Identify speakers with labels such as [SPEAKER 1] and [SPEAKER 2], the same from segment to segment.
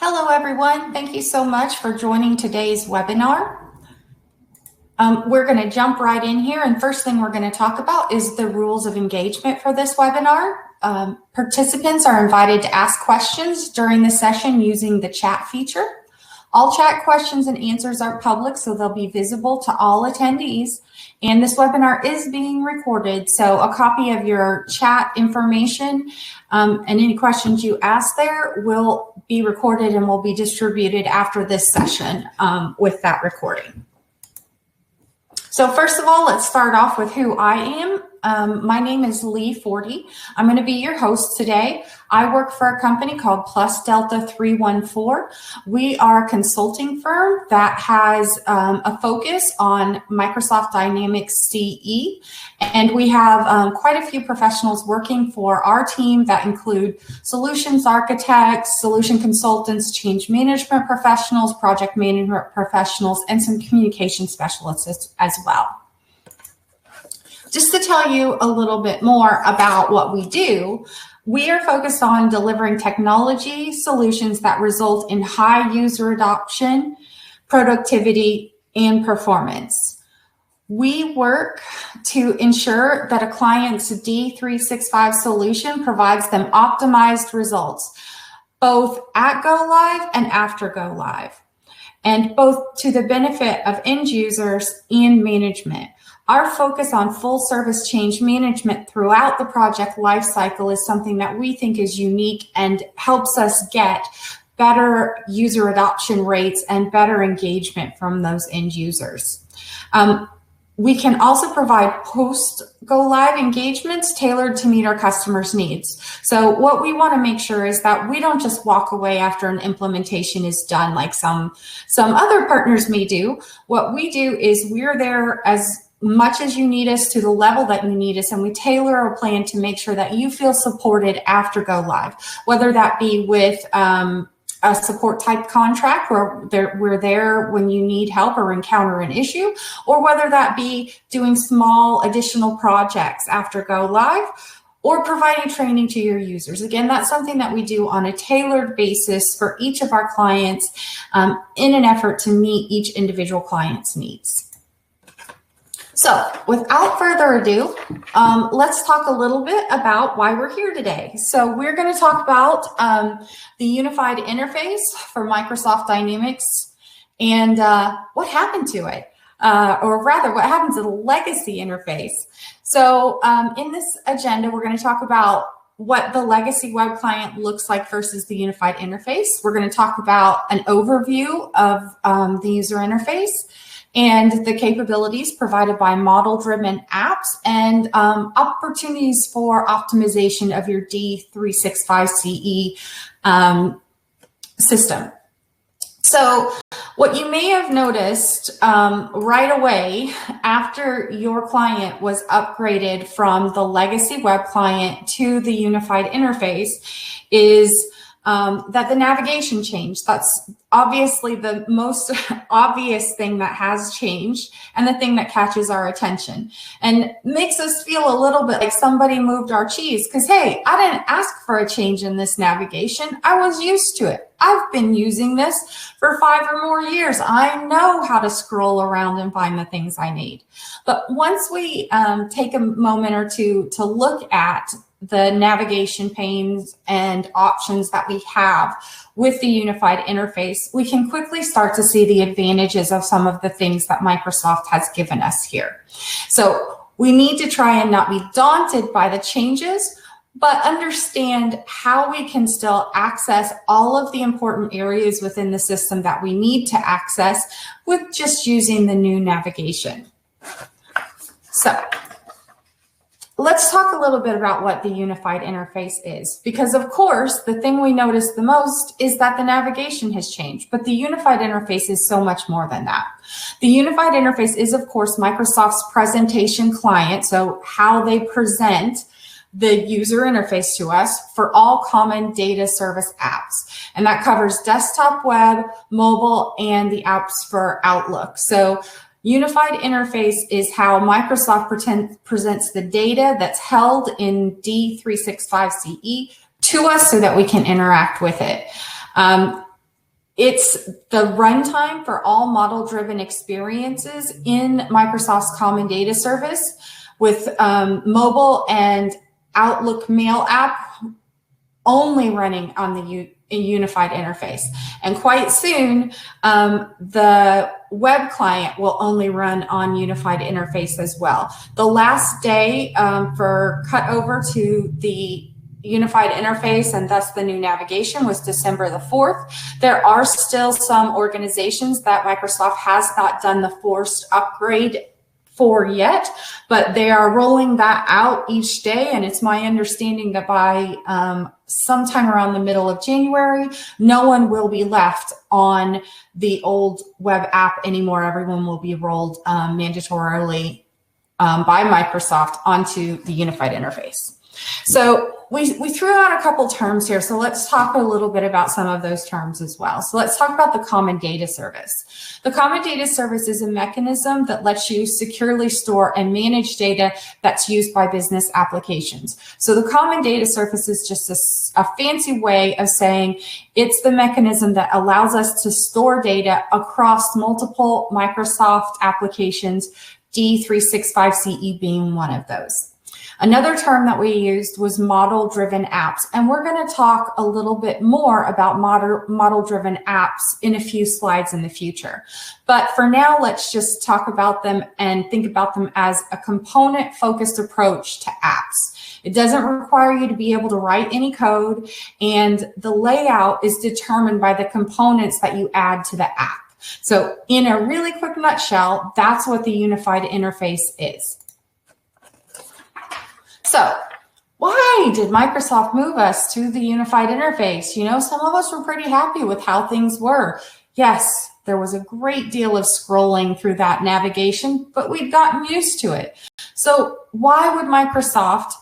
[SPEAKER 1] Hello, everyone. Thank you so much for joining today's webinar. We're going to jump right in here, and first thing we're going to talk about is the rules of engagement for this webinar. Participants are invited to ask questions during the session using the chat feature. All chat questions and answers are public, so they'll be visible to all attendees. And this webinar is being recorded, so a copy of your chat information and any questions you ask there will be recorded and will be distributed after this session with that recording. So first of all, let's start off with who I am. My name is Forte. I'm going to be your host today. I work for a company called Plus Delta 314. We are a consulting firm that has a focus on Microsoft Dynamics CE, and we have quite a few professionals working for our team that include solutions architects, solution consultants, change management professionals, project management professionals, and some communication specialists as well. Just to tell you a little bit more about what we do, we are focused on delivering technology solutions that result in high user adoption, productivity, and performance. We work to ensure that a client's D365 solution provides them optimized results, both at go live and after go live, and both to the benefit of end users and management. Our focus on full service change management throughout the project lifecycle is something that we think is unique and helps us get better user adoption rates and better engagement from those end users. We can also provide post-go-live engagements tailored to meet our customers' needs. So what we want to make sure is that we don't just walk away after an implementation is done like some other partners may do. What we do is we're there as much as you need us to the level that you need us, and we tailor a plan to make sure that you feel supported after go live, whether that be with a support type contract where we're there when you need help or encounter an issue, or whether that be doing small additional projects after go live, or providing training to your users. Again, that's something that we do on a tailored basis for each of our clients in an effort to meet each individual client's needs. So without further ado, let's talk a little bit about why we're here today. So we're going to talk about the unified interface for Microsoft Dynamics and what happened to it, or rather what happened to the legacy interface. So in this agenda, we're going to talk about what the legacy web client looks like versus the unified interface. We're going to talk about an overview of the user interface and the capabilities provided by model-driven apps and opportunities for optimization of your D365 CE system. So what you may have noticed right away after your client was upgraded from the legacy web client to the unified interface is that the navigation changed. That's obviously the most obvious thing that has changed and the thing that catches our attention and makes us feel a little bit like somebody moved our cheese because, hey, I didn't ask for a change in this navigation. I was used to it. I've been using this for 5 or more years. I know how to scroll around and find the things I need. But once we take a moment or two to look at the navigation panes and options that we have with the unified interface, we can quickly start to see the advantages of some of the things that Microsoft has given us here. So we need to try and not be daunted by the changes, but understand how we can still access all of the important areas within the system that we need to access with just using the new navigation. So let's talk a little bit about what the unified interface is, because of course, the thing we notice the most is that the navigation has changed, but the unified interface is so much more than that. The unified interface is, of course, Microsoft's presentation client, so how they present the user interface to us for all common data service apps. And that covers desktop, web, mobile, and the apps for Outlook. So unified interface is how Microsoft presents the data that's held in D365 CE to us so that we can interact with it. It's the runtime for all model-driven experiences in Microsoft's Common Data Service with mobile and Outlook Mail app only running on the unified interface. And quite soon, the web client will only run on unified interface as well. The last day for cut over to the unified interface and thus the new navigation was December the 4th. There are still some organizations that Microsoft has not done the forced upgrade for yet, but they are rolling that out each day. And it's my understanding that by sometime around the middle of January, no one will be left on the old web app anymore. Everyone will be rolled mandatorily by Microsoft onto the unified interface. So we threw out a couple terms here. So let's talk a little bit about some of those terms as well. So let's talk about the Common Data Service. The Common Data Service is a mechanism that lets you securely store and manage data that's used by business applications. So the Common Data Service is just a fancy way of saying it's the mechanism that allows us to store data across multiple Microsoft applications, D365 CE being one of those. Another term that we used was model-driven apps, and we're going to talk a little bit more about model-driven apps in a few slides in the future. But for now, let's just talk about them and think about them as a component-focused approach to apps. It doesn't require you to be able to write any code, and the layout is determined by the components that you add to the app. So in a really quick nutshell, that's what the unified interface is. So why did Microsoft move us to the unified interface? You know, some of us were pretty happy with how things were. Yes, there was a great deal of scrolling through that navigation, but we'd gotten used to it. So why would Microsoft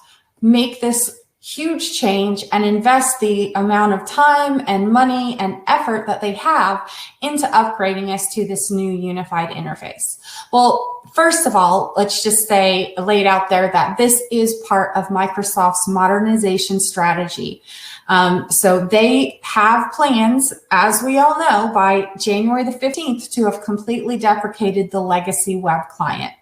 [SPEAKER 1] make this huge change and invest the amount of time and money and effort that they have into upgrading us to this new unified interface? Well, first of all, let's just say, laid out there, that this is part of Microsoft's modernization strategy. So they have plans, as we all know, by January the 15th to have completely deprecated the legacy web client.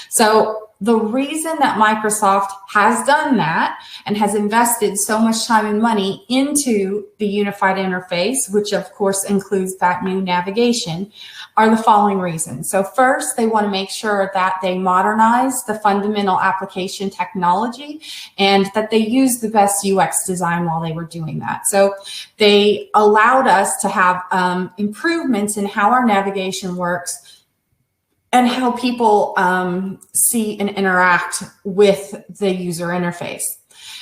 [SPEAKER 1] So the reason that Microsoft has done that and has invested so much time and money into the unified interface, which of course includes that new navigation, are the following reasons. So first, they want to make sure that they modernize the fundamental application technology and that they use the best UX design while they were doing that. So they allowed us to have improvements in how our navigation works and how people see and interact with the user interface.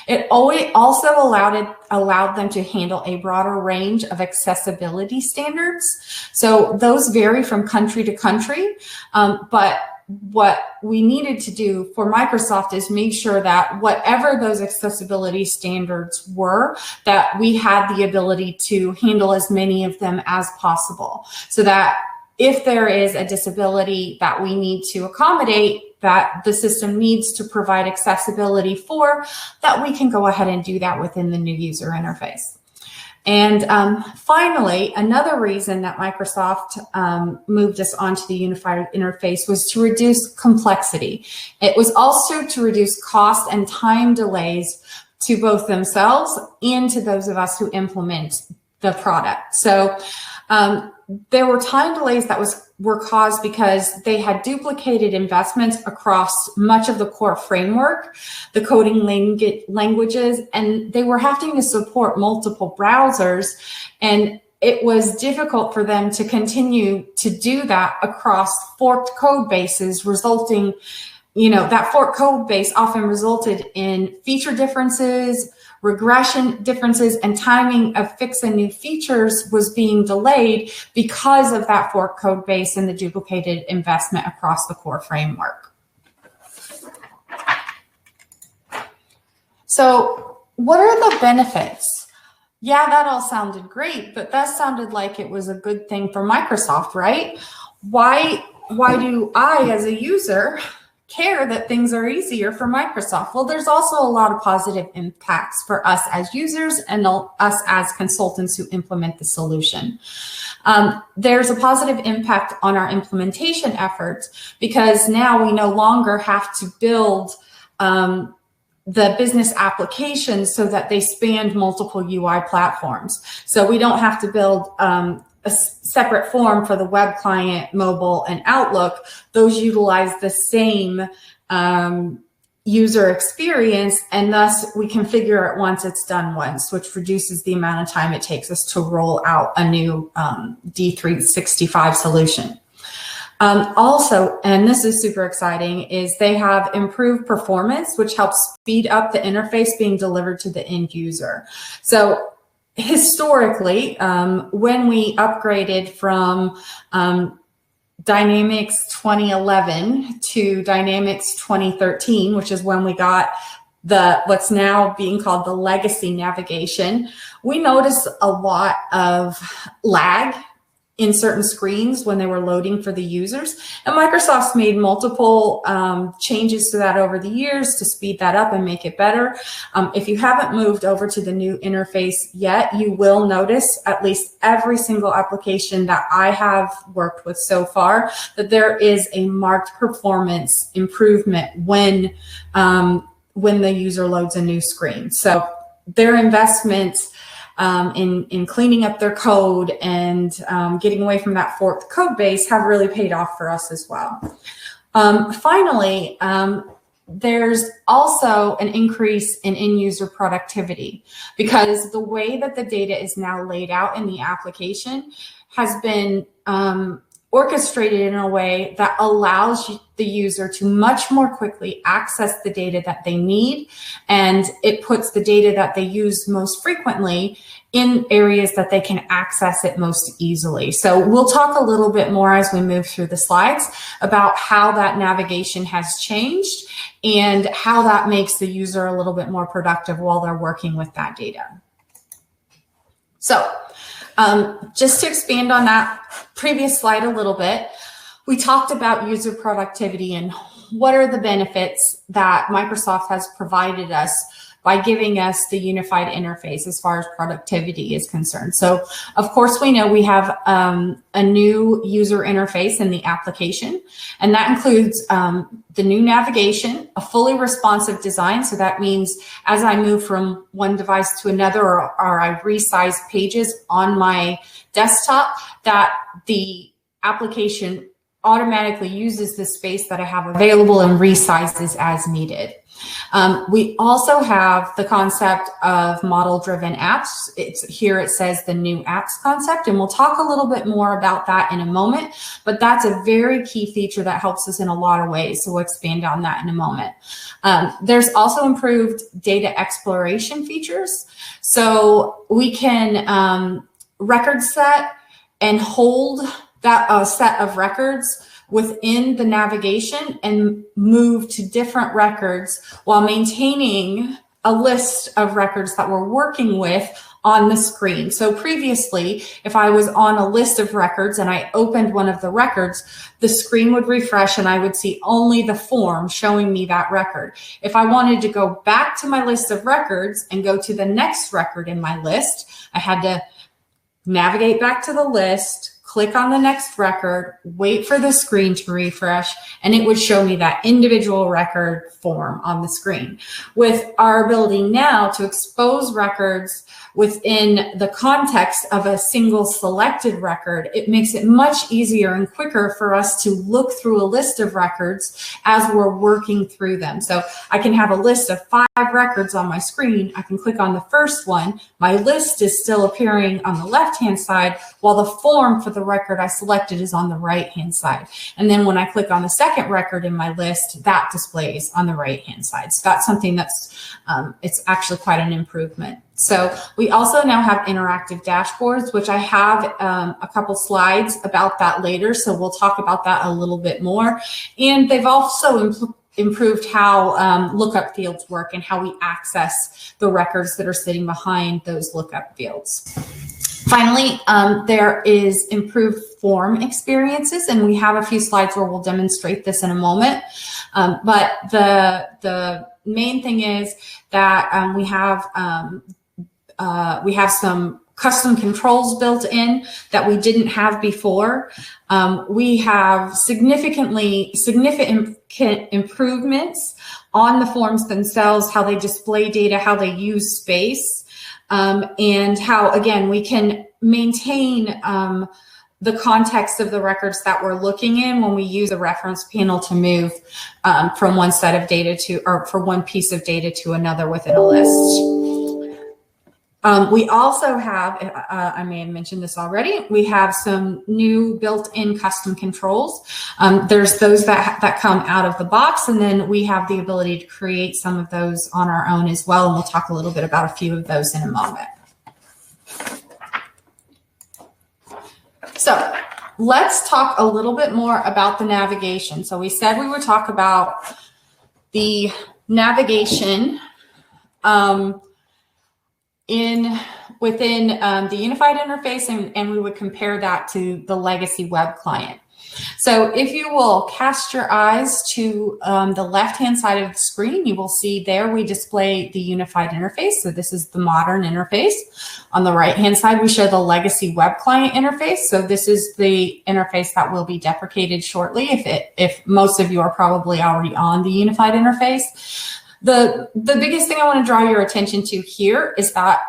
[SPEAKER 1] It also allowed them to handle a broader range of accessibility standards. So those vary from country to country, but what we needed to do for Microsoft is make sure that whatever those accessibility standards were, that we had the ability to handle as many of them as possible, so that if there is a disability that we need to accommodate, that the system needs to provide accessibility for, that we can go ahead and do that within the new user interface. And finally, another reason that Microsoft moved us onto the unified interface was to reduce complexity. It was also to reduce cost and time delays to both themselves and to those of us who implement the product. So there were time delays that were caused because they had duplicated investments across much of the core framework, the coding languages, and they were having to support multiple browsers. And it was difficult for them to continue to do that across forked code bases, resulting, that forked code base often resulted in feature differences, regression differences, and timing of fixing new features was being delayed because of that fork code base and the duplicated investment across the core framework. So what are the benefits? Yeah, that all sounded great, but that sounded like it was a good thing for Microsoft, right? Why do I, as a user, care that things are easier for Microsoft. Well, there's also a lot of positive impacts for us as users and us as consultants who implement the solution. There's a positive impact on our implementation efforts because now we no longer have to build the business applications so that they span multiple UI platforms. So we don't have to build a separate form for the web client, mobile, and Outlook. Those utilize the same user experience, and thus we configure it once, it's done once, which reduces the amount of time it takes us to roll out a new D365 solution. Also, and this is super exciting, is they have improved performance, which helps speed up the interface being delivered to the end user. So historically, when we upgraded from Dynamics 2011 to Dynamics 2013, which is when we got what's now being called the legacy navigation, we noticed a lot of lag in certain screens when they were loading for the users. And Microsoft's made multiple changes to that over the years to speed that up and make it better. If you haven't moved over to the new interface yet, you will notice, at least every single application that I have worked with so far, that there is a marked performance improvement when the user loads a new screen. So their investments in cleaning up their code and getting away from that forked code base have really paid off for us as well. Finally, there's also an increase in end user productivity because the way that the data is now laid out in the application has been orchestrated in a way that allows the user to much more quickly access the data that they need, and it puts the data that they use most frequently in areas that they can access it most easily. So we'll talk a little bit more as we move through the slides about how that navigation has changed and how that makes the user a little bit more productive while they're working with that data. So just to expand on that previous slide a little bit, we talked about user productivity and what are the benefits that Microsoft has provided us by giving us the unified interface as far as productivity is concerned. So of course we know we have a new user interface in the application, and that includes the new navigation, a fully responsive design. So that means as I move from one device to another or I resize pages on my desktop, that the application automatically uses the space that I have available and resizes as needed. We also have the concept of model-driven apps. Here it says the new apps concept, and we'll talk a little bit more about that in a moment, but that's a very key feature that helps us in a lot of ways, so we'll expand on that in a moment. There's also improved data exploration features, so we can record set and hold that set of records within the navigation and move to different records while maintaining a list of records that we're working with on the screen. So previously, if I was on a list of records and I opened one of the records, the screen would refresh and I would see only the form showing me that record. If I wanted to go back to my list of records and go to the next record in my list, I had to navigate back to the list, click on the next record, wait for the screen to refresh, and it would show me that individual record form on the screen. With our ability now to expose records within the context of a single selected record, it makes it much easier and quicker for us to look through a list of records as we're working through them. So I can have a list of 5 records on my screen. I can click on the first one. My list is still appearing on the left-hand side, while the form for the record I selected is on the right-hand side. And then when I click on the second record in my list, that displays on the right-hand side. So that's something that's, it's actually quite an improvement. So we also now have interactive dashboards, which I have a couple slides about that later. So we'll talk about that a little bit more. And they've also improved how lookup fields work and how we access the records that are sitting behind those lookup fields. Finally, there is improved form experiences, and we have a few slides where we'll demonstrate this in a moment. But the main thing is that we have some custom controls built in that we didn't have before. We have significant improvements on the forms themselves, how they display data, how they use space. And how, again, we can maintain the context of the records that we're looking in when we use a reference panel to move from one set of data to, or for one piece of data to another within a list. We also have, I may have mentioned this already, we have some new built-in custom controls. There's those that come out of the box, and then we have the ability to create some of those on our own as well, and we'll talk a little bit about a few of those in a moment. So let's talk a little bit more about the navigation. So we said we would talk about the navigation within the unified interface, and we would compare that to the legacy web client. So if you will cast your eyes to the left-hand side of the screen, you will see there we display the unified interface. So this is the modern interface. On the right-hand side, we show the legacy web client interface. So this is the interface that will be deprecated shortly if most of you are probably already on the unified interface. The biggest thing I want to draw your attention to here is that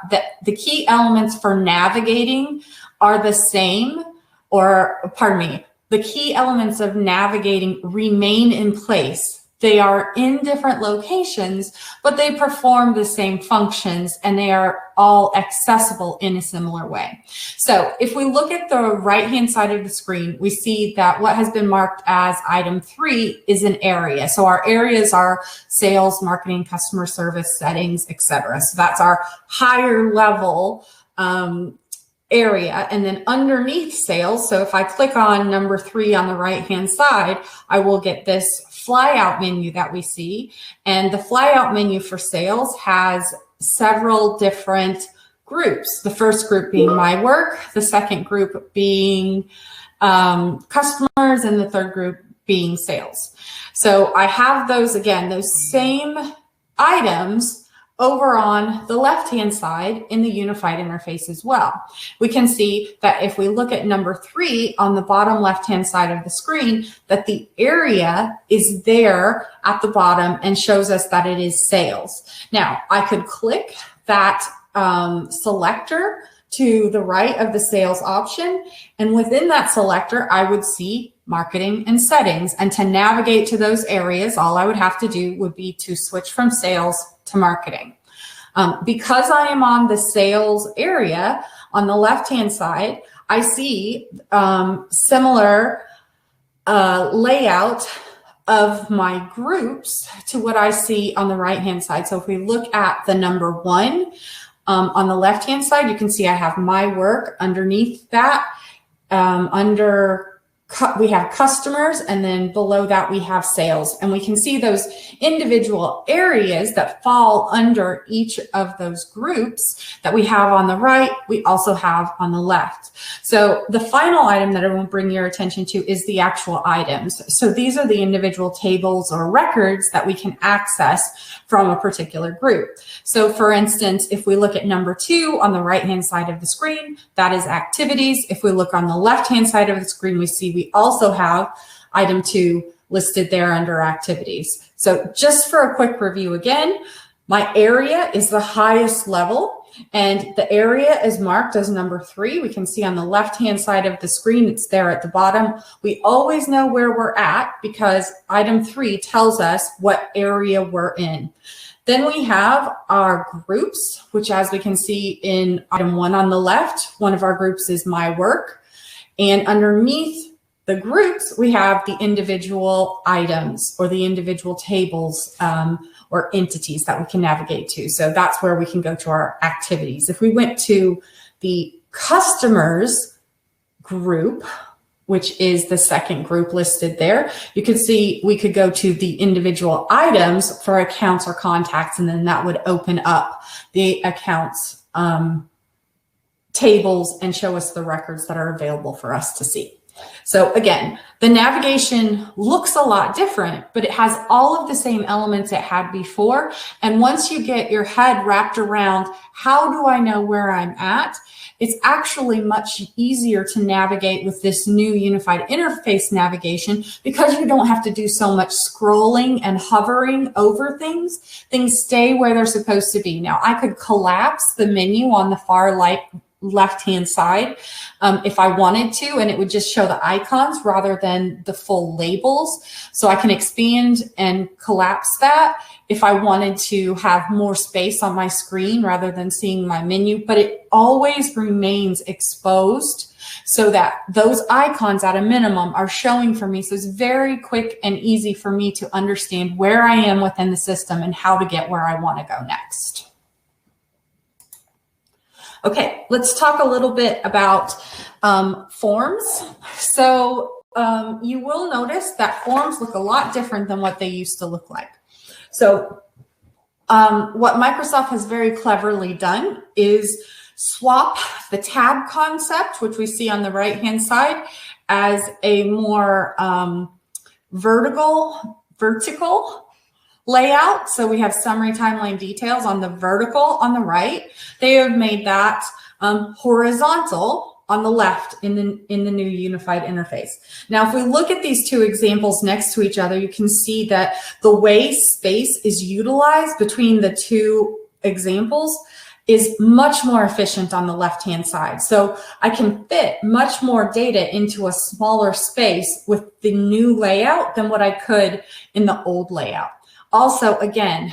[SPEAKER 1] the key elements for navigating are the same, or pardon me, the key elements of navigating remain in place. They are in different locations, but they perform the same functions, and they are all accessible in a similar way. So if we look at the right-hand side of the screen, we see that what has been marked as item 3 is an area. So our areas are sales, marketing, customer service, settings, etc. So that's our higher level area. And then underneath sales, so if I click on number 3 on the right-hand side, I will get this flyout menu that we see. And the flyout menu for sales has several different groups. The first group being my work, the second group being customers, and the third group being sales. So I have those, again, those same items over on the left-hand side in the unified interface as well. We can see that if we look at number 3 on the bottom left-hand side of the screen, that the area is there at the bottom and shows us that it is sales. Now, I could click that selector to the right of the sales option, and within that selector, I would see marketing and settings. And to navigate to those areas, all I would have to do would be to switch from sales to marketing. Because I am on the sales area on the left-hand side, I see similar layout of my groups to what I see on the right-hand side. So if we look at the number 1 on the left-hand side, you can see I have my work underneath that. We have customers, and then below that we have sales, and we can see those individual areas that fall under each of those groups that we have on the right, we also have on the left. So the final item that I want to bring your attention to is the actual items. So these are the individual tables or records that we can access from a particular group. So for instance, if we look at number 2 on the right-hand side of the screen, that is activities. If we look on the left-hand side of the screen, we see we also have item 2 listed there under activities. So just for a quick review again, my area is the highest level, and the area is marked as number 3. We can see on the left-hand side of the screen, it's there at the bottom. We always know where we're at because item 3 tells us what area we're in. Then we have our groups, which as we can see in item 1 on the left, one of our groups is my work. And underneath the groups, we have the individual items or the individual tables or entities that we can navigate to. So that's where we can go to our activities. If we went to the customers group, which is the second group listed there, you can see we could go to the individual items for accounts or contacts, and then that would open up the accounts tables and show us the records that are available for us to see. So again, the navigation looks a lot different, but it has all of the same elements it had before. And once you get your head wrapped around, how do I know where I'm at? It's actually much easier to navigate with this new unified interface navigation because you don't have to do so much scrolling and hovering over things. Things stay where they're supposed to be. Now, I could collapse the menu on the far left-hand side if I wanted to, and it would just show the icons rather than the full labels. So I can expand and collapse that if I wanted to have more space on my screen rather than seeing my menu, but it always remains exposed so that those icons at a minimum are showing for me. So it's very quick and easy for me to understand where I am within the system and how to get where I want to go next. Okay, let's talk a little bit about forms. So you will notice that forms look a lot different than what they used to look like. So what Microsoft has very cleverly done is swap the tab concept, which we see on the right-hand side, as a more vertical layout. So we have summary timeline details on the vertical on the right. They have made that horizontal on the left in the new unified interface. Now, if we look at these two examples next to each other, you can see that the way space is utilized between the two examples is much more efficient on the left-hand side. So I can fit much more data into a smaller space with the new layout than what I could in the old layout. Also, again,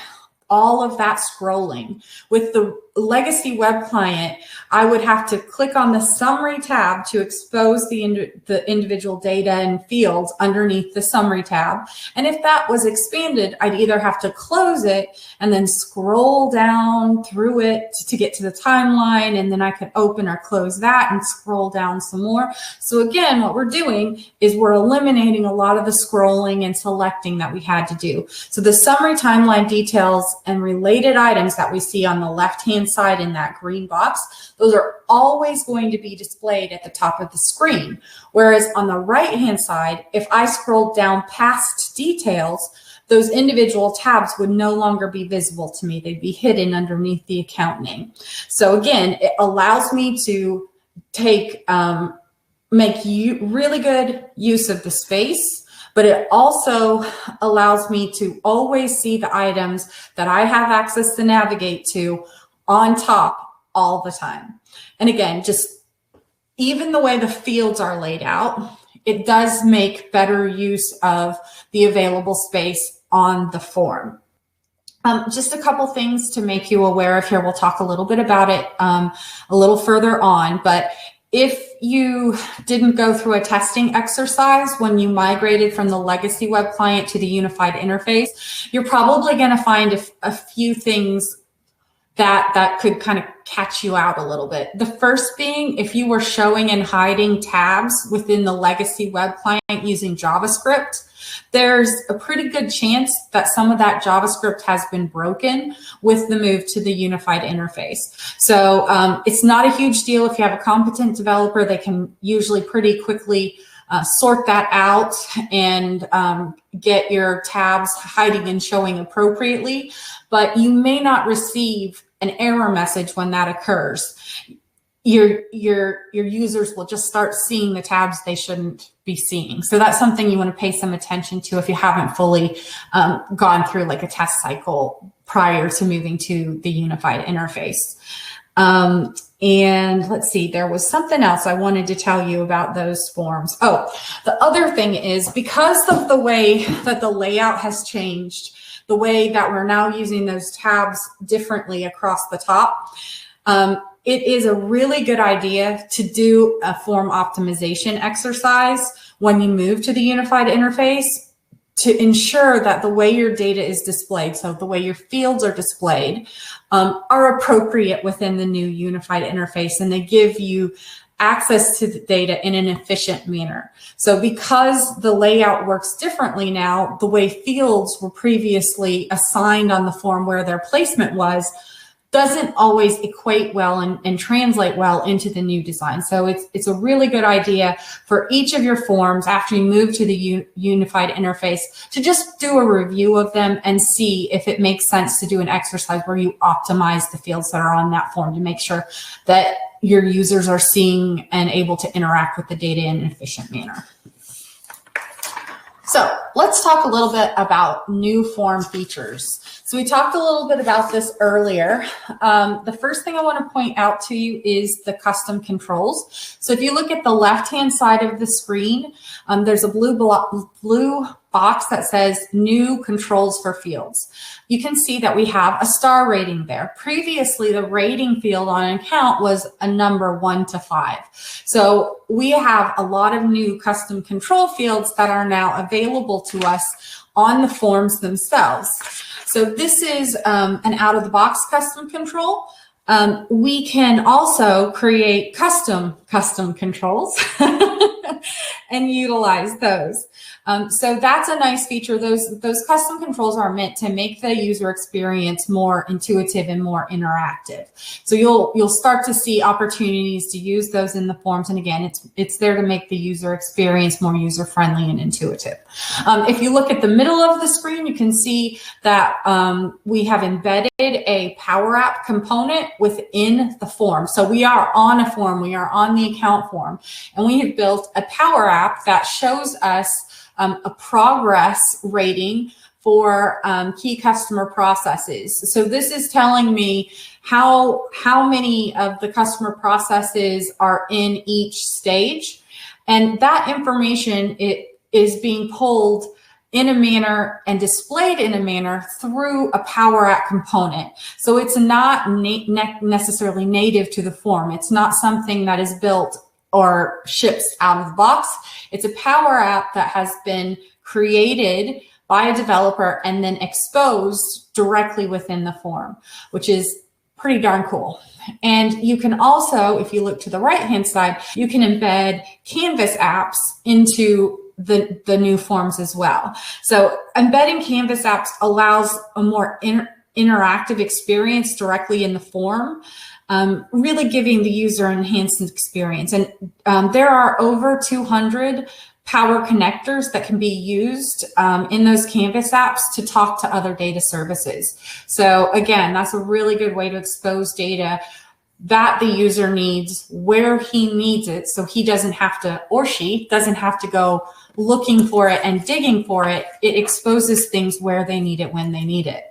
[SPEAKER 1] all of that scrolling. With the legacy web client, I would have to click on the summary tab to expose the individual data and fields underneath the summary tab. And if that was expanded, I'd either have to close it and then scroll down through it to get to the timeline, and then I could open or close that and scroll down some more. So again, what we're doing is we're eliminating a lot of the scrolling and selecting that we had to do. So the summary timeline details and related items that we see on the left-hand side in that green box, those are always going to be displayed at the top of the screen. Whereas on the right-hand side, if I scrolled down past details, those individual tabs would no longer be visible to me. They'd be hidden underneath the account name. So again, it allows me to make really good use of the space, but it also allows me to always see the items that I have access to navigate to on top all the time. And again, just even the way the fields are laid out, it does make better use of the available space on the form. Just a couple things to make you aware of here. We'll talk a little bit about it a little further on, but if you didn't go through a testing exercise when you migrated from the legacy web client to the unified interface, you're probably going to find a few things that could kind of catch you out a little bit. The first being, if you were showing and hiding tabs within the legacy web client using JavaScript, there's a pretty good chance that some of that JavaScript has been broken with the move to the unified interface. So it's not a huge deal. If you have a competent developer, they can usually pretty quickly sort that out and get your tabs hiding and showing appropriately, but you may not receive an error message when that occurs. Your users will just start seeing the tabs they shouldn't be seeing. So that's something you want to pay some attention to if you haven't fully gone through like a test cycle prior to moving to the unified interface. And let's see, there was something else I wanted to tell you about those forms. Oh, the other thing is, because of the way that the layout has changed, the way that we're now using those tabs differently across the top, it is a really good idea to do a form optimization exercise when you move to the unified interface to ensure that the way your data is displayed, so the way your fields are displayed, are appropriate within the new unified interface, and they give you access to the data in an efficient manner. So because the layout works differently now, the way fields were previously assigned on the form where their placement was, doesn't always equate well and translate well into the new design. So it's a really good idea for each of your forms after you move to the unified interface to just do a review of them and see if it makes sense to do an exercise where you optimize the fields that are on that form to make sure that your users are seeing and able to interact with the data in an efficient manner. So let's talk a little bit about new form features. So we talked a little bit about this earlier. The first thing I want to point out to you is the custom controls. So if you look at the left-hand side of the screen, there's a blue box that says new controls for fields. You can see that we have a star rating there. Previously, the rating field on an account was a number 1 to 5. So we have a lot of new custom control fields that are now available to us on the forms themselves. So this is an out-of-the-box custom control. We can also create custom controls and utilize those. So that's a nice feature. Those custom controls are meant to make the user experience more intuitive and more interactive. So you'll start to see opportunities to use those in the forms. And again, it's there to make the user experience more user-friendly and intuitive. If you look at the middle of the screen, you can see that we have embedded a Power App component within the form. So we are on a form, we are on the account form, and we have built a Power App that shows us a progress rating for key customer processes. So this is telling me how many of the customer processes are in each stage. And that information is being pulled in a manner and displayed in a manner through a Power App component. So it's not necessarily native to the form. It's not something that is built or ships out of the box. It's a Power App that has been created by a developer and then exposed directly within the form, which is pretty darn cool. And you can also, if you look to the right-hand side, you can embed Canvas apps into the new forms as well. So embedding Canvas apps allows a more interactive experience directly in the form, really giving the user an enhanced experience. And there are over 200 Power connectors that can be used in those Canvas apps to talk to other data services. So again, that's a really good way to expose data that the user needs where he needs it, so he doesn't have to, or she doesn't have to go looking for it and digging for it. It exposes things where they need it when they need it.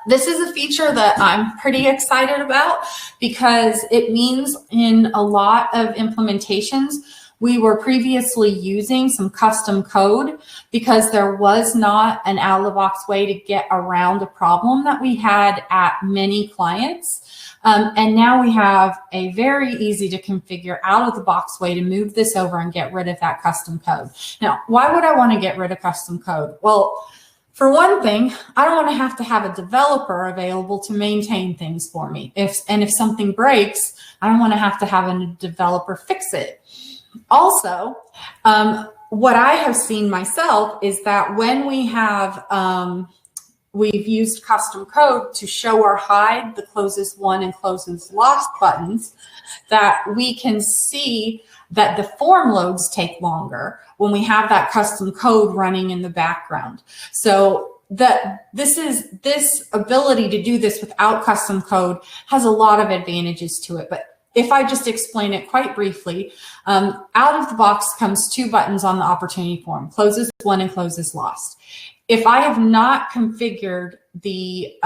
[SPEAKER 1] This is a feature that I'm pretty excited about because it means in a lot of implementations, we were previously using some custom code because there was not an out-of-the-box way to get around a problem that we had at many clients. And now we have a very easy to configure out-of-the-box way to move this over and get rid of that custom code. Now, why would I want to get rid of custom code? Well, for one thing, I don't want to have a developer available to maintain things for me. If something breaks, I don't want to have a developer fix it. Also, what I have seen myself is that when we have, we've used custom code to show or hide the closes won and closes lost buttons, that we can see that the form loads take longer when we have that custom code running in the background. So this ability to do this without custom code has a lot of advantages to it. But if I just explain it quite briefly, out of the box comes 2 buttons on the opportunity form, closes won and closes lost. If I have not configured the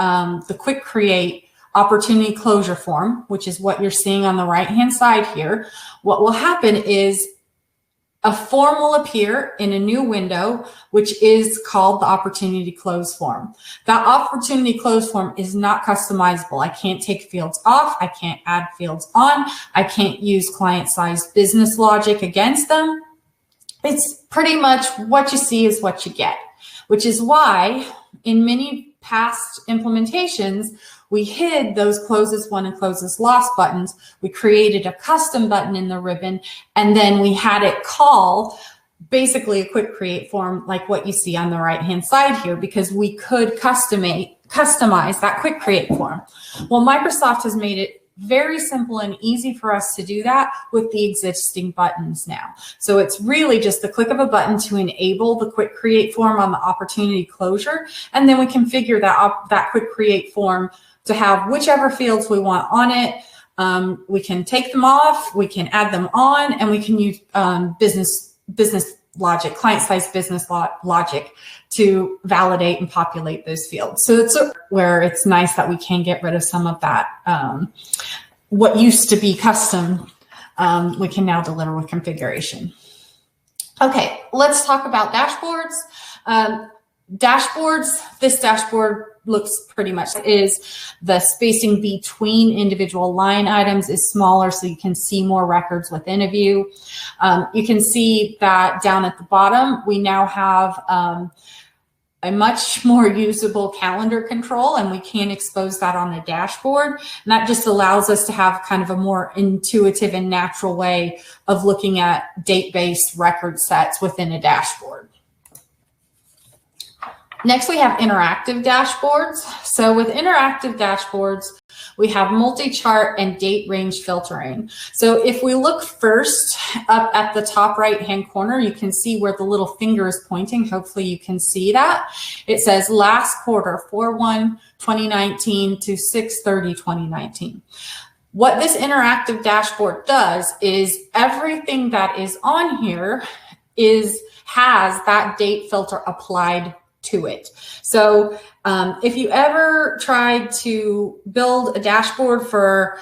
[SPEAKER 1] quick create opportunity closure form, which is what you're seeing on the right-hand side here, what will happen is a form will appear in a new window, which is called the opportunity close form. That opportunity close form is not customizable. I can't take fields off. I can't add fields on. I can't use client-sized business logic against them. It's pretty much what you see is what you get, which is why in many past implementations, we hid those closes won and closes lost buttons. We created a custom button in the ribbon, and then we had it call basically a quick create form like what you see on the right-hand side here, because we could customize customize that quick create form. Well, Microsoft has made it very simple and easy for us to do that with the existing buttons now. So it's really just the click of a button to enable the quick create form on the opportunity closure. And then we configure that quick create form to have whichever fields we want on it. We can take them off, we can add them on, and we can use business logic, client-side business logic to validate and populate those fields. So it's where it's nice that we can get rid of some of that. What used to be custom, we can now deliver with configuration. Okay, let's talk about dashboards. This dashboard looks pretty much is the spacing between individual line items is smaller, so you can see more records within a view. You can see that down at the bottom, we now have a much more usable calendar control, and we can expose that on the dashboard. And that just allows us to have kind of a more intuitive and natural way of looking at date-based record sets within a dashboard. Next, we have interactive dashboards. So with interactive dashboards, we have multi-chart and date range filtering. So if we look first up at the top right-hand corner, you can see where the little finger is pointing. Hopefully you can see that. It says last quarter, 4/1/2019 to 6/30/2019. What this interactive dashboard does is everything that is on here has that date filter applied to it. So if you ever tried to build a dashboard for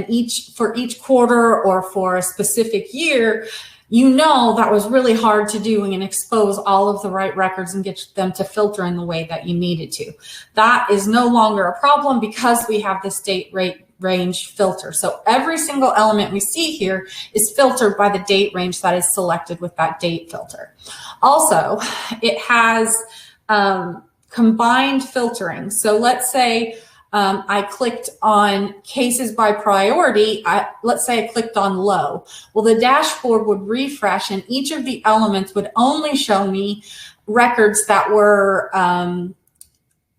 [SPEAKER 1] each quarter or for a specific year, you know that was really hard to do and expose all of the right records and get them to filter in the way that you needed to. That is no longer a problem because we have this date range filter. So every single element we see here is filtered by the date range that is selected with that date filter. Also, it has combined filtering. So let's say I clicked on cases by priority. Let's say I clicked on low. Well, the dashboard would refresh and each of the elements would only show me records that were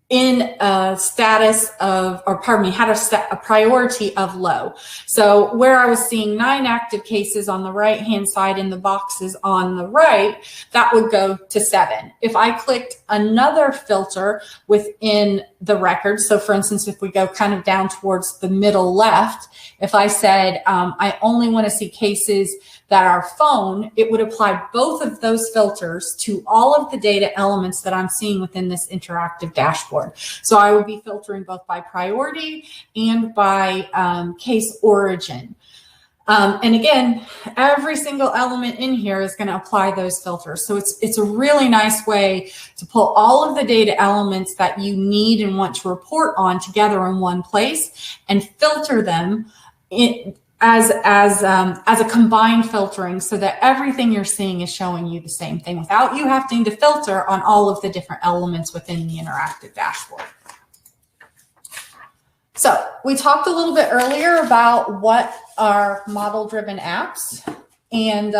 [SPEAKER 1] in a status of, or pardon me, had a priority of low. So where I was seeing 9 active cases on the right-hand side in the boxes on the right, that would go to 7. If I clicked another filter within the record, so for instance, if we go kind of down towards the middle left, if I said, I only want to see cases that are phone, it would apply both of those filters to all of the data elements that I'm seeing within this interactive dashboard. So I would be filtering both by priority and by case origin. And again, every single element in here is going to apply those filters. So it's a really nice way to pull all of the data elements that you need and want to report on together in one place and filter them as a combined filtering so that everything you're seeing is showing you the same thing without you having to filter on all of the different elements within the interactive dashboard. So we talked a little bit earlier about what are model-driven apps, and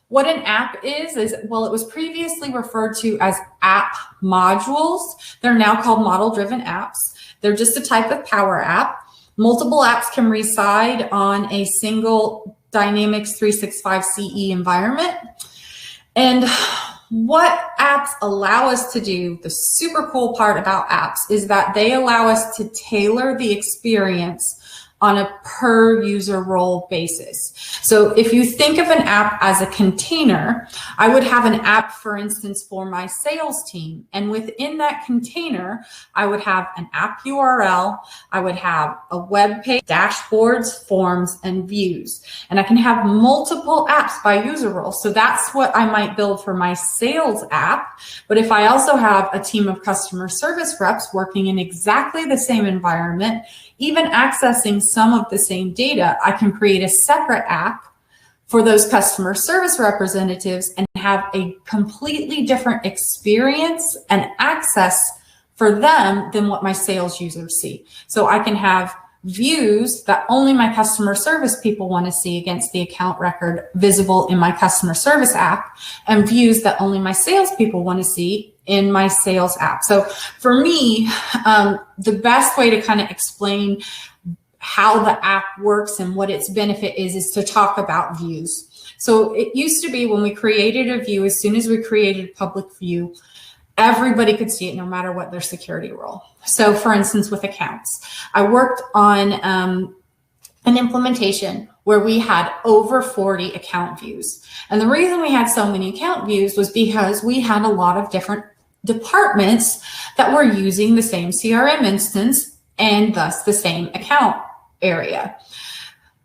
[SPEAKER 1] what an app is, well, it was previously referred to as app modules. They're now called model-driven apps. They're just a type of Power App. Multiple apps can reside on a single Dynamics 365 CE environment. And what apps allow us to do, the super cool part about apps is that they allow us to tailor the experience on a per user role basis. So if you think of an app as a container, I would have an app, for instance, for my sales team. And within that container, I would have an app URL, I would have a web page, dashboards, forms, and views. And I can have multiple apps by user role. So that's what I might build for my sales app. But if I also have a team of customer service reps working in exactly the same environment, even accessing some of the same data, I can create a separate app for those customer service representatives and have a completely different experience and access for them than what my sales users see. So I can have views that only my customer service people want to see against the account record visible in my customer service app, and views that only my sales people want to see in my sales app. So for me, the best way to kind of explain how the app works and what its benefit is to talk about views. So it used to be when we created a view, as soon as we created a public view, everybody could see it no matter what their security role. So for instance, with accounts, I worked on an implementation where we had over 40 account views. And the reason we had so many account views was because we had a lot of different departments that were using the same CRM instance and thus the same account area.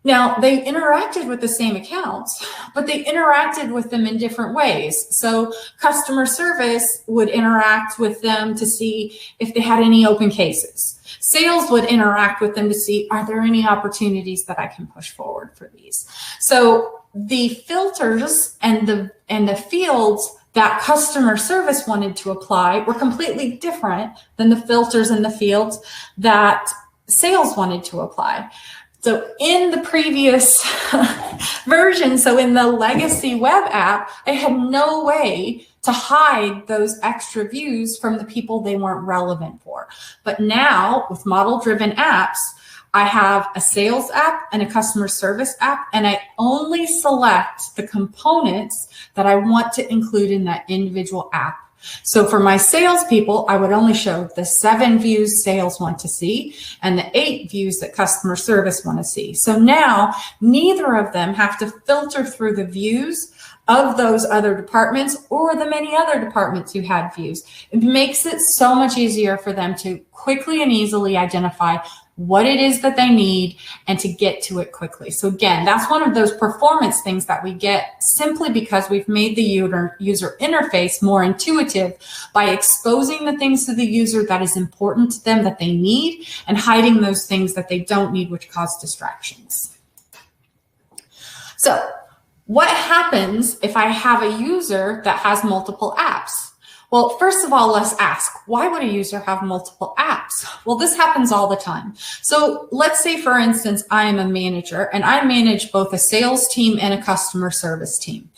[SPEAKER 1] Now, they interacted with the same accounts, but they interacted with them in different ways. So customer service would interact with them to see if they had any open cases. Sales would interact with them to see, are there any opportunities that I can push forward for these? So the filters and the fields that customer service wanted to apply were completely different than the filters and the fields that sales wanted to apply. So in the previous version, so in the legacy web app, I had no way to hide those extra views from the people they weren't relevant for. But now with model-driven apps, I have a sales app and a customer service app, and I only select the components that I want to include in that individual app. So for my salespeople, I would only show the 7 views sales want to see and the 8 views that customer service want to see. So now neither of them have to filter through the views of those other departments or the many other departments who had views. It makes it so much easier for them to quickly and easily identify what it is that they need and to get to it quickly. So again, that's one of those performance things that we get simply because we've made the user interface more intuitive by exposing the things to the user that is important to them that they need and hiding those things that they don't need, which cause distractions. So what happens if I have a user that has multiple apps? Well, first of all, let's ask, why would a user have multiple apps? Well, this happens all the time. So let's say, for instance, I am a manager and I manage both a sales team and a customer service team.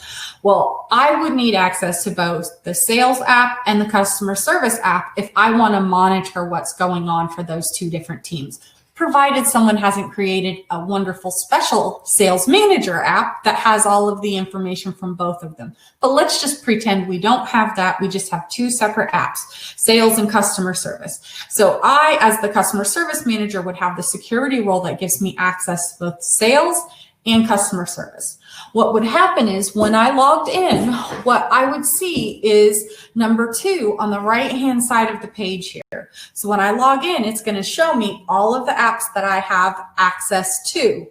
[SPEAKER 1] Well, I would need access to both the sales app and the customer service app if I want to monitor what's going on for those 2 different teams, provided someone hasn't created a wonderful special sales manager app that has all of the information from both of them. But let's just pretend we don't have that. We just have 2 separate apps, sales and customer service. So I, as the customer service manager, would have the security role that gives me access to both sales and customer service. What would happen is when I logged in, what I would see is number 2 on the right-hand side of the page here. So when I log in, it's going to show me all of the apps that I have access to.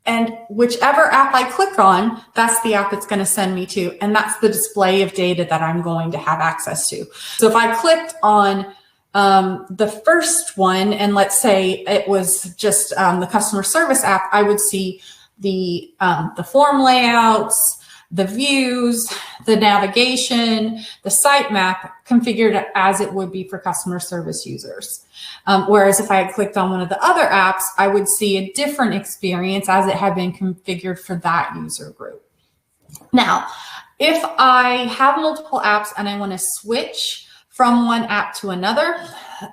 [SPEAKER 1] And whichever app I click on, that's the app it's going to send me to. And that's the display of data that I'm going to have access to. So if I clicked on the first one, and let's say it was just the customer service app, I would see the form layouts, the views, the navigation, the sitemap configured as it would be for customer service users. Whereas if I had clicked on one of the other apps, I would see a different experience as it had been configured for that user group. Now, if I have multiple apps and I want to switch from one app to another,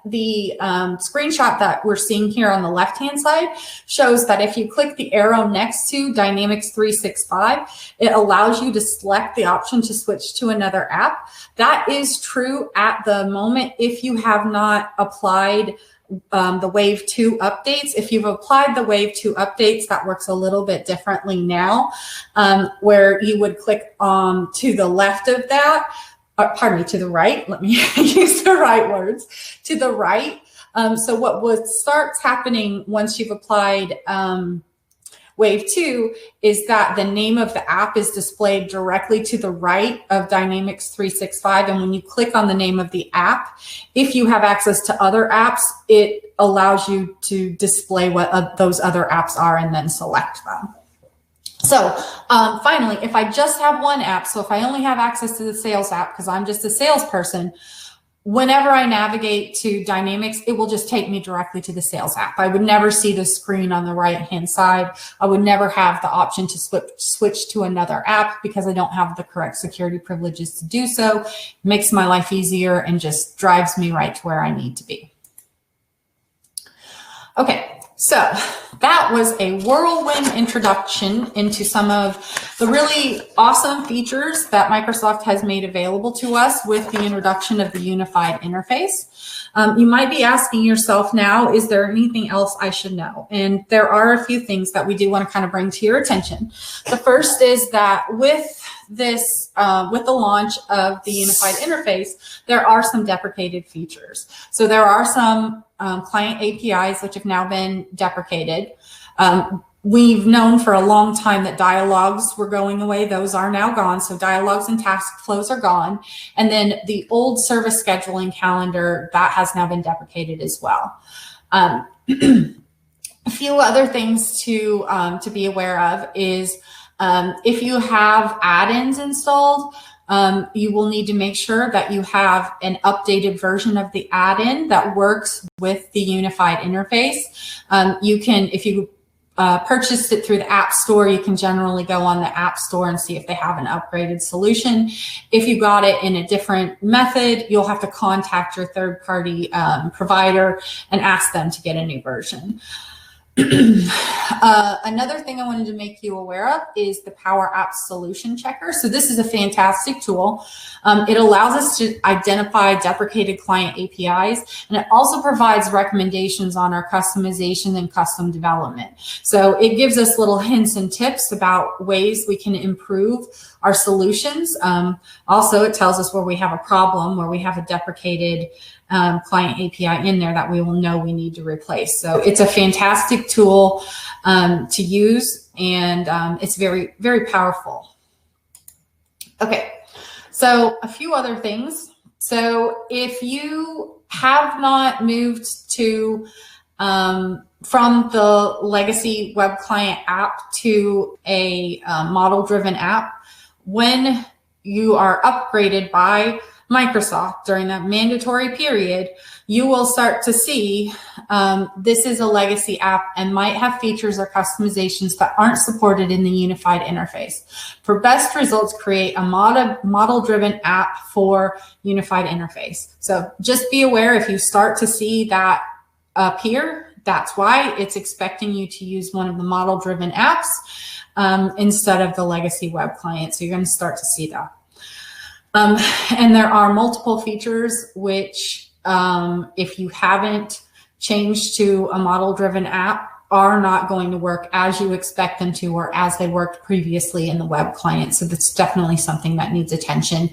[SPEAKER 1] the screenshot that we're seeing here on the left-hand side shows that if you click the arrow next to Dynamics 365, it allows you to select the option to switch to another app. That is true at the moment if you have not applied the Wave 2 updates. If you've applied the Wave 2 updates, that works a little bit differently now, where you would click to the left of that, pardon me, to the right. Let me use the right words. To the right. So what starts happening once you've applied Wave 2 is that the name of the app is displayed directly to the right of Dynamics 365. And when you click on the name of the app, if you have access to other apps, it allows you to display what those other apps are and then select them. So finally, if I just have one app, so if I only have access to the sales app because I'm just a salesperson, whenever I navigate to Dynamics, it will just take me directly to the sales app. I would never see the screen on the right-hand side. I would never have the option to switch to another app because I don't have the correct security privileges to do so. It makes my life easier and just drives me right to where I need to be. Okay, so that was a whirlwind introduction into some of the really awesome features that Microsoft has made available to us with the introduction of the unified interface. You might be asking yourself now, is there anything else I should know? And there are a few things that we do want to kind of bring to your attention. The first is that with this, with the launch of the unified interface, there are some deprecated features. So there are some client APIs which have now been deprecated. We've known for a long time that dialogues were going away. Those are now gone. So dialogues and task flows are gone. And then the old service scheduling calendar, that has now been deprecated as well. A few other things to be aware of is if you have add-ins installed, you will need to make sure that you have an updated version of the add-in that works with the unified interface. You can, if you purchased it through the App Store, you can generally go on the App Store and see if they have an upgraded solution. If you got it in a different method, you'll have to contact your third-party provider and ask them to get a new version. Another thing I wanted to make you aware of is the Power Apps Solution Checker. So this is a fantastic tool. It allows us to identify deprecated client APIs, and it also provides recommendations on our customization and custom development. So it gives us little hints and tips about ways we can improve our solutions. Also, it tells us where we have a problem, where we have a deprecated client API in there that we will know we need to replace. So it's a fantastic tool to use, and it's very, very powerful. Okay, so a few other things. So if you have not moved to from the legacy web client app to a model-driven app, when you are upgraded by Microsoft during that mandatory period, you will start to see this is a legacy app and might have features or customizations that aren't supported in the unified interface. For best results, create a model-driven app for unified interface. So just be aware if you start to see that appear, that's why it's expecting you to use one of the model-driven apps instead of the legacy web client. So you're going to start to see that. And there are multiple features which, if you haven't changed to a model-driven app, are not going to work as you expect them to or as they worked previously in the web client. So that's definitely something that needs attention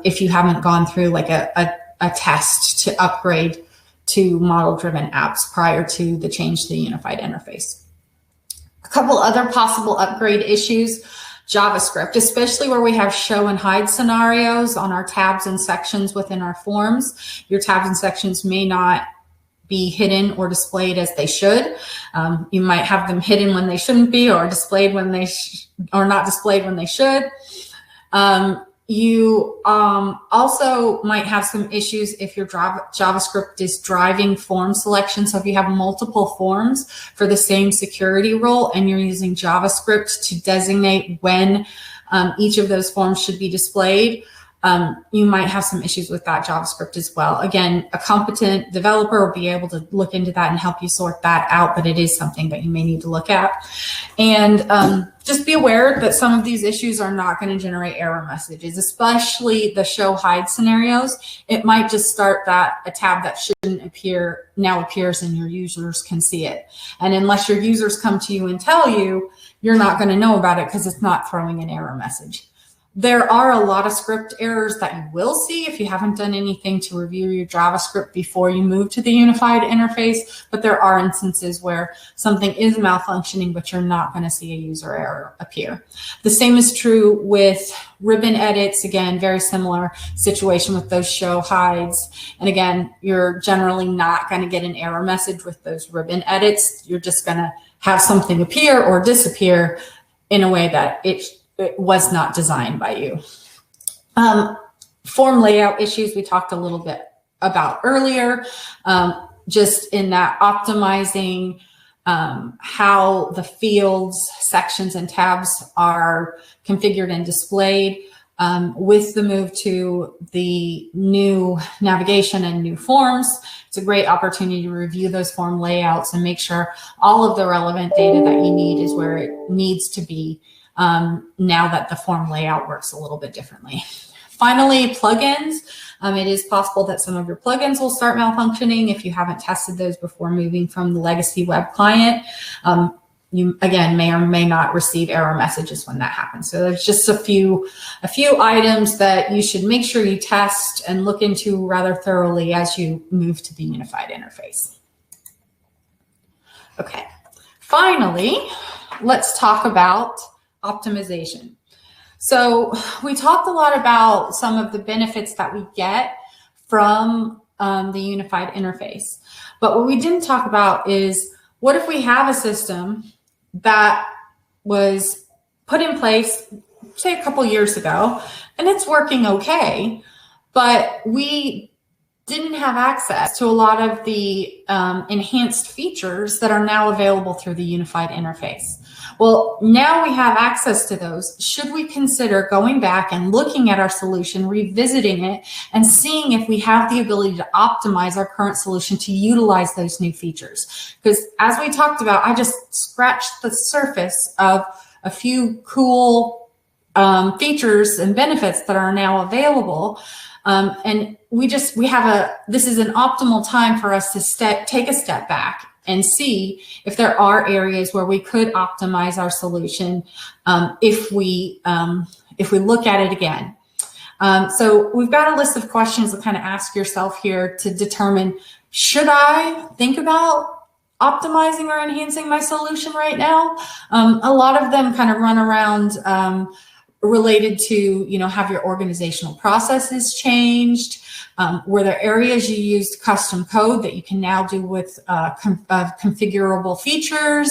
[SPEAKER 1] if you haven't gone through like a test to upgrade to model-driven apps prior to the change to the unified interface. A couple other possible upgrade issues. JavaScript, especially where we have show and hide scenarios on our tabs and sections within our forms. Your tabs and sections may not be hidden or displayed as they should. You might have them hidden when they shouldn't be, or displayed when they or not displayed when they should. You also might have some issues if your JavaScript is driving form selection. So if you have multiple forms for the same security role and you're using JavaScript to designate when each of those forms should be displayed, you might have some issues with that JavaScript as well. Again, a competent developer will be able to look into that and help you sort that out, but it is something that you may need to look at. And just be aware that some of these issues are not going to generate error messages, especially the show hide scenarios. It might just start that a tab that shouldn't appear now appears and your users can see it. And unless your users come to you and tell you, you're not going to know about it because it's not throwing an error message. There are a lot of script errors that you will see if you haven't done anything to review your JavaScript before you move to the unified interface, but there are instances where something is malfunctioning, but you're not going to see a user error appear. The same is true with ribbon edits. Again, very similar situation with those show hides. And again, you're generally not going to get an error message with those ribbon edits. You're just going to have something appear or disappear in a way that it was not designed by you. form layout issues we talked a little bit about earlier, just in that optimizing how the fields, sections, and tabs are configured and displayed. With the move to the new navigation and new forms, it's a great opportunity to review those form layouts and make sure all of the relevant data that you need is where it needs to be now that the form layout works a little bit differently. Finally, plugins. It is possible that some of your plugins will start malfunctioning if you haven't tested those before moving from the legacy web client. You, again, may or may not receive error messages when that happens. So there's just a few items that you should make sure you test and look into rather thoroughly as you move to the unified interface. Okay, finally, let's talk about optimization. So we talked a lot about some of the benefits that we get from the unified interface. But what we didn't talk about is, what if we have a system that was put in place, say, a couple years ago, and it's working okay, but we didn't have access to a lot of the enhanced features that are now available through the unified interface. Well, now we have access to those. Should we consider going back and looking at our solution, revisiting it, and seeing if we have the ability to optimize our current solution to utilize those new features? Because as we talked about, I just scratched the surface of a few cool features and benefits that are now available. And this is an optimal time for us to take a step back and see if there are areas where we could optimize our solution if we look at it again. So we've got a list of questions to kind of ask yourself here to determine, should I think about optimizing or enhancing my solution right now? A lot of them kind of run around related to, have your organizational processes changed? Were there areas you used custom code that you can now do with configurable features?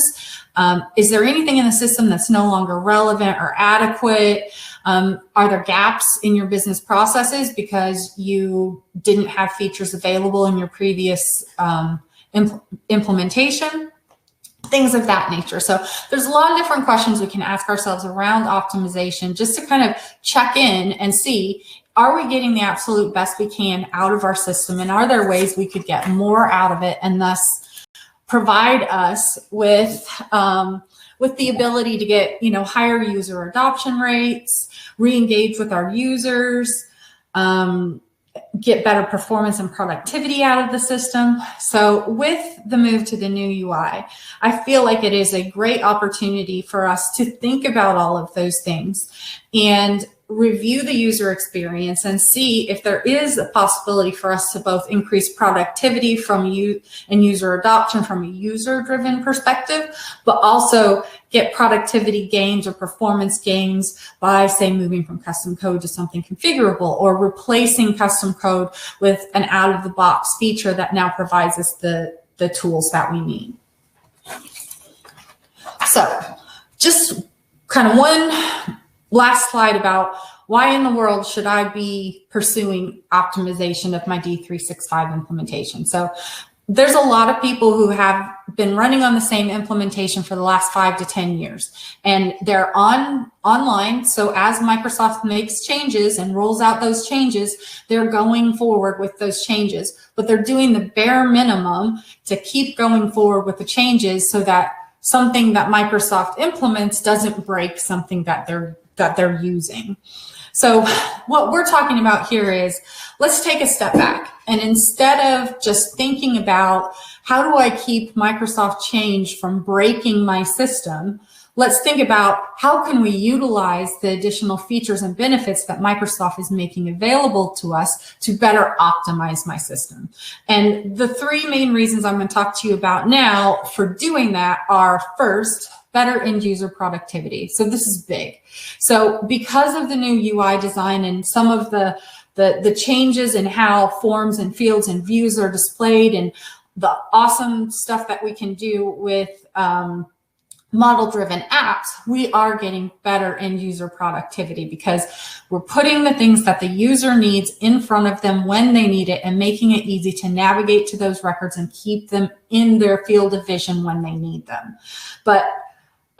[SPEAKER 1] Is there anything in the system that's no longer relevant or adequate? Are there gaps in your business processes because you didn't have features available in your previous implementation? Things of that nature. So there's a lot of different questions we can ask ourselves around optimization just to kind of check in and see, are we getting the absolute best we can out of our system? And are there ways we could get more out of it and thus provide us with the ability to get, higher user adoption rates, re-engage with our users, get better performance and productivity out of the system. So with the move to the new UI, I feel like it is a great opportunity for us to think about all of those things and review the user experience and see if there is a possibility for us to both increase productivity and user adoption from a user-driven perspective, but also get productivity gains or performance gains by, say, moving from custom code to something configurable, or replacing custom code with an out-of-the-box feature that now provides us the tools that we need. So just kind of one last slide about why in the world should I be pursuing optimization of my D365 implementation. So there's a lot of people who have been running on the same implementation for the last 5 to 10 years, and they're online. So as Microsoft makes changes and rolls out those changes, they're going forward with those changes, but they're doing the bare minimum to keep going forward with the changes so that something that Microsoft implements doesn't break something that they're using. So what we're talking about here is, let's take a step back, and instead of just thinking about how do I keep Microsoft change from breaking my system, let's think about how can we utilize the additional features and benefits that Microsoft is making available to us to better optimize my system. And the 3 main reasons I'm going to talk to you about now for doing that are, first, better end user productivity. So this is big. So because of the new UI design and some of the changes in how forms and fields and views are displayed, and the awesome stuff that we can do with model-driven apps, we are getting better end user productivity because we're putting the things that the user needs in front of them when they need it and making it easy to navigate to those records and keep them in their field of vision when they need them. But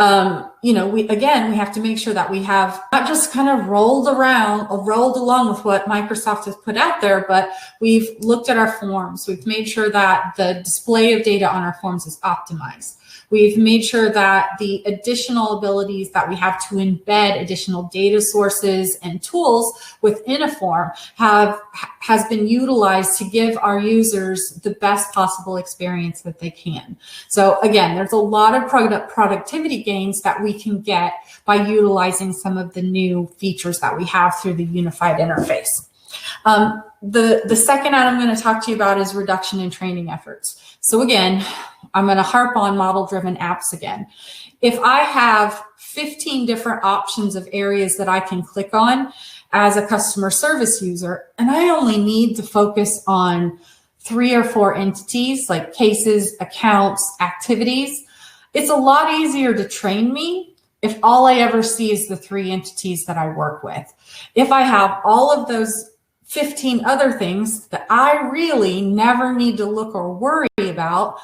[SPEAKER 1] we have to make sure that we have not just kind of rolled along with what Microsoft has put out there, but we've looked at our forms. We've made sure that the display of data on our forms is optimized. We've made sure that the additional abilities that we have to embed additional data sources and tools within a form has been utilized to give our users the best possible experience that they can. So again, there's a lot of productivity gains that we can get by utilizing some of the new features that we have through the unified interface. The second item I'm going to talk to you about is reduction in training efforts. So again, I'm going to harp on model-driven apps again. If I have 15 different options of areas that I can click on as a customer service user, and I only need to focus on 3 or 4 entities like cases, accounts, activities, it's a lot easier to train me if all I ever see is the 3 entities that I work with. If I have all of those 15 other things that I really never need to look or worry about,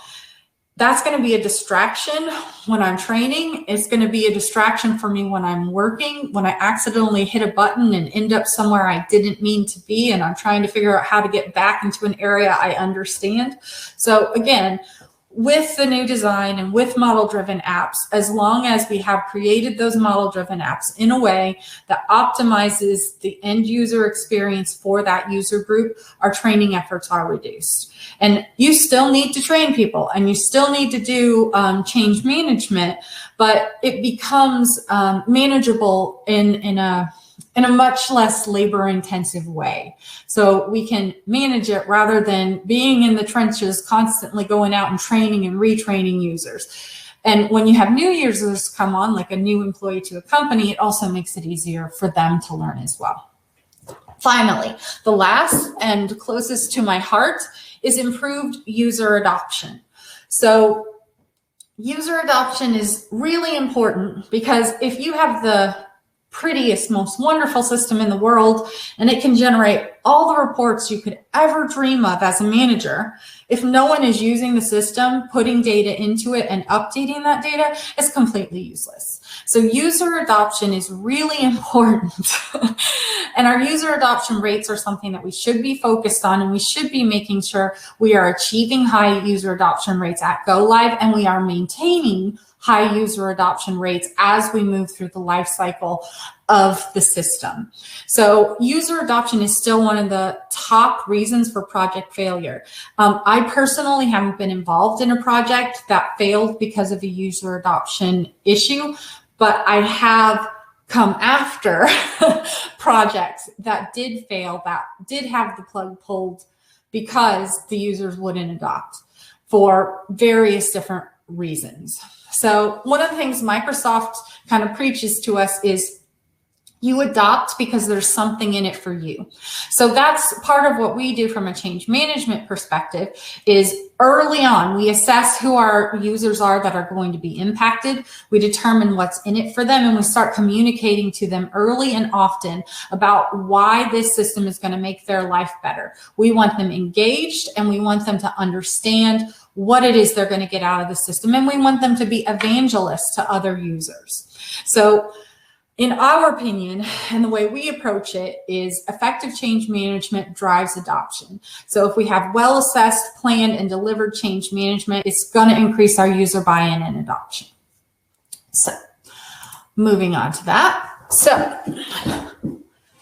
[SPEAKER 1] that's going to be a distraction when I'm training. It's going to be a distraction for me when I'm working, when I accidentally hit a button and end up somewhere I didn't mean to be, and I'm trying to figure out how to get back into an area I understand. So again, with the new design and with model-driven apps, as long as we have created those model-driven apps in a way that optimizes the end user experience for that user group, our training efforts are reduced. And you still need to train people and you still need to do change management, but it becomes manageable in a much less labor-intensive way. So we can manage it rather than being in the trenches, constantly going out and training and retraining users. And when you have new users come on, like a new employee to a company, it also makes it easier for them to learn as well. Finally, the last and closest to my heart is improved user adoption. So user adoption is really important because if you have the prettiest, most wonderful system in the world, and it can generate all the reports you could ever dream of as a manager, if no one is using the system, putting data into it and updating that data, it's completely useless. So user adoption is really important. And our user adoption rates are something that we should be focused on, and we should be making sure we are achieving high user adoption rates at go live, and we are maintaining high user adoption rates as we move through the life cycle of the system. So user adoption is still one of the top reasons for project failure. I personally haven't been involved in a project that failed because of a user adoption issue, but I have come after projects that did fail, that did have the plug pulled because the users wouldn't adopt for various different reasons. So one of the things Microsoft kind of preaches to us is you adopt because there's something in it for you. So that's part of what we do from a change management perspective is early on, we assess who our users are that are going to be impacted. We determine what's in it for them, and we start communicating to them early and often about why this system is going to make their life better. We want them engaged, and we want them to understand what it is they're going to get out of the system, and we want them to be evangelists to other users. So in our opinion, and the way we approach it is effective change management drives adoption. So if we have well-assessed, planned, and delivered change management, it's going to increase our user buy-in and adoption. So moving on to that. So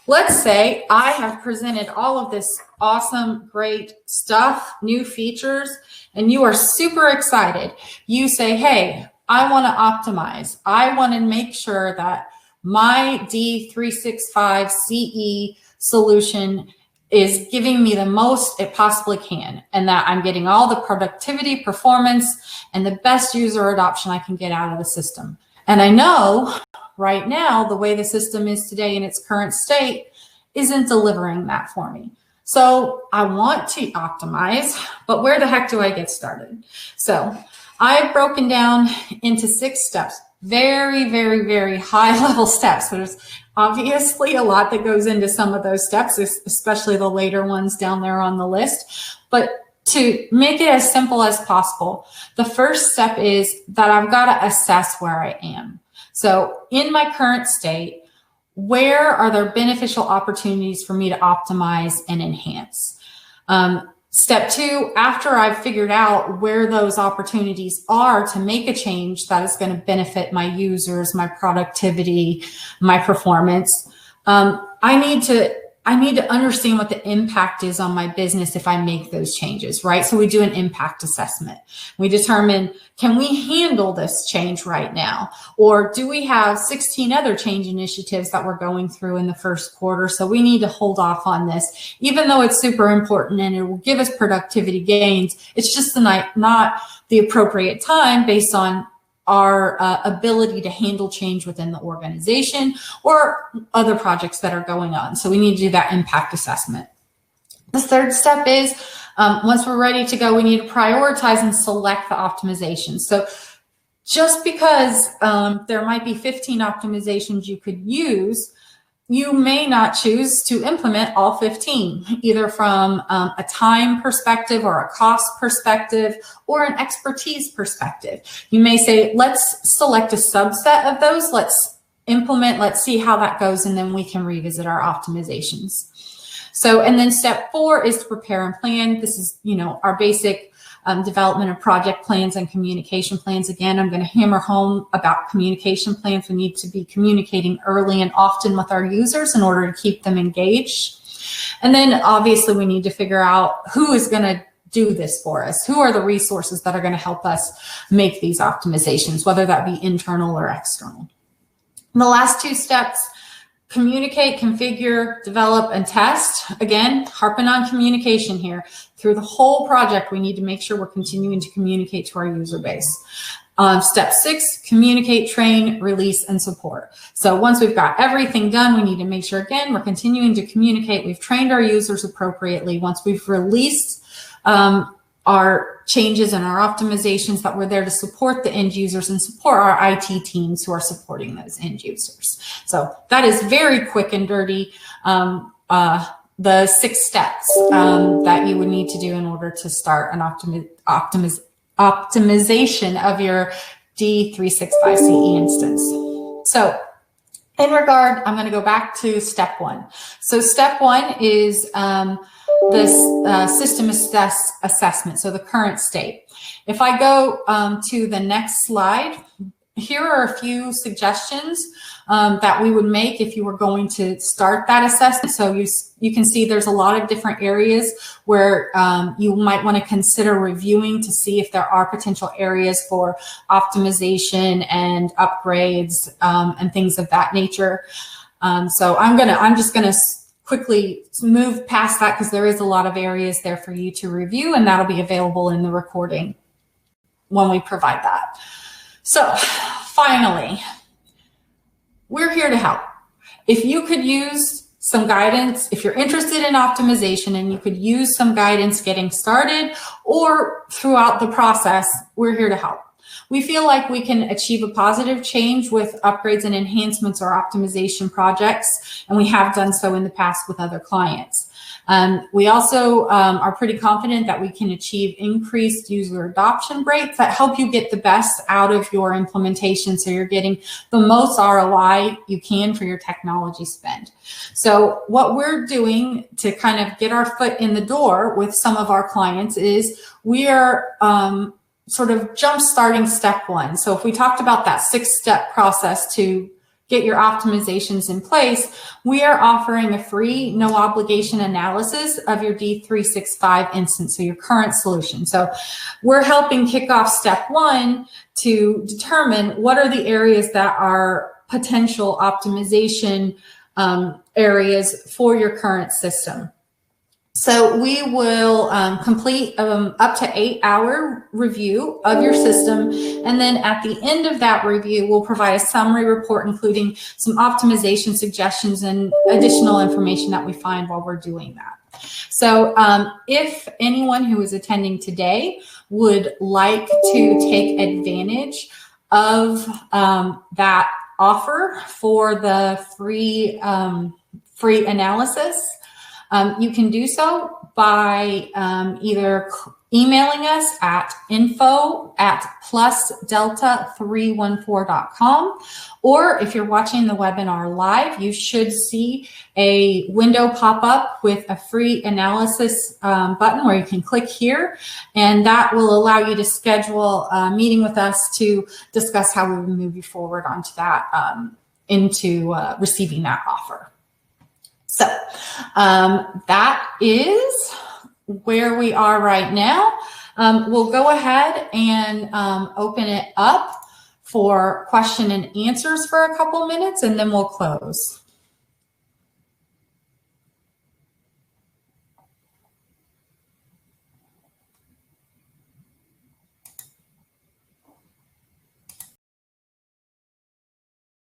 [SPEAKER 1] let's say I have presented all of this awesome, great stuff, new features, and you are super excited. You say, hey, I want to optimize. I want to make sure that my D365 CE solution is giving me the most it possibly can, and that I'm getting all the productivity, performance, and the best user adoption I can get out of the system. And I know right now, the way the system is today in its current state isn't delivering that for me. So I want to optimize, but where the heck do I get started? So I've broken down into 6 steps, very, very, very high level steps. There's obviously a lot that goes into some of those steps, especially the later ones down there on the list. But to make it as simple as possible, the first step is that I've got to assess where I am. So in my current state, where are there beneficial opportunities for me to optimize and enhance? Step 2, after I've figured out where those opportunities are to make a change that is going to benefit my users, my productivity, my performance, I need to understand what the impact is on my business if I make those changes, right? So we do an impact assessment. We determine, can we handle this change right now? Or do we have 16 other change initiatives that we're going through in the first quarter? So we need to hold off on this, even though it's super important and it will give us productivity gains. It's just not the appropriate time based on our ability to handle change within the organization or other projects that are going on. So we need to do that impact assessment. The third step is, once we're ready to go, we need to prioritize and select the optimizations. So just because there might be 15 optimizations you could use, you may not choose to implement all 15, either from a time perspective or a cost perspective or an expertise perspective. You may say, let's select a subset of those, let's implement, let's see how that goes, and then we can revisit our optimizations. So, and then step 4 is to prepare and plan. This is, our basic development of project plans and communication plans. Again, I'm going to hammer home about communication plans. We need to be communicating early and often with our users in order to keep them engaged. And then obviously we need to figure out who is going to do this for us. Who are the resources that are going to help us make these optimizations, whether that be internal or external. And the last 2 steps, communicate, configure, develop, and test. Again, harping on communication here. Through the whole project, we need to make sure we're continuing to communicate to our user base. Step 6, communicate, train, release, and support. So once we've got everything done, we need to make sure, again, we're continuing to communicate. We've trained our users appropriately. Once we've released our changes and our optimizations, that we're there to support the end users and support our IT teams who are supporting those end users. So that is very quick and dirty, the 6 steps that you would need to do in order to start an optimization of your D365 CE instance. So in regard, I'm going to go back to step 1. So step 1 is this system assessment, so the current state. If I go to the next slide, here are a few suggestions that we would make if you were going to start that assessment. So you can see there's a lot of different areas where you might want to consider reviewing to see if there are potential areas for optimization and upgrades and things of that nature. So I'm just gonna quickly move past that because there is a lot of areas there for you to review, and that'll be available in the recording when we provide that. So finally, we're here to help. If you could use some guidance, if you're interested in optimization and you could use some guidance getting started or throughout the process, we're here to help. We feel like we can achieve a positive change with upgrades and enhancements or optimization projects, and we have done so in the past with other clients. We also are pretty confident that we can achieve increased user adoption rates that help you get the best out of your implementation, so you're getting the most ROI you can for your technology spend. So what we're doing to kind of get our foot in the door with some of our clients is we are sort of jump-starting step 1. So if we talked about that 6-step process to get your optimizations in place, we are offering a free, no obligation analysis of your D365 instance, so your current solution. So we're helping kick off step 1 to determine what are the areas that are potential optimization areas for your current system. So we will complete up to 8-hour review of your system. And then at the end of that review, we'll provide a summary report, including some optimization suggestions and additional information that we find while we're doing that. So if anyone who is attending today would like to take advantage of that offer for the free analysis, you can do so by either emailing us at info@plusdelta314.com, or if you're watching the webinar live, you should see a window pop up with a free analysis button where you can click here, and that will allow you to schedule a meeting with us to discuss how we will move you forward onto that, into receiving that offer. So that is where we are right now. We'll go ahead and open it up for question and answers for a couple minutes, and then we'll close.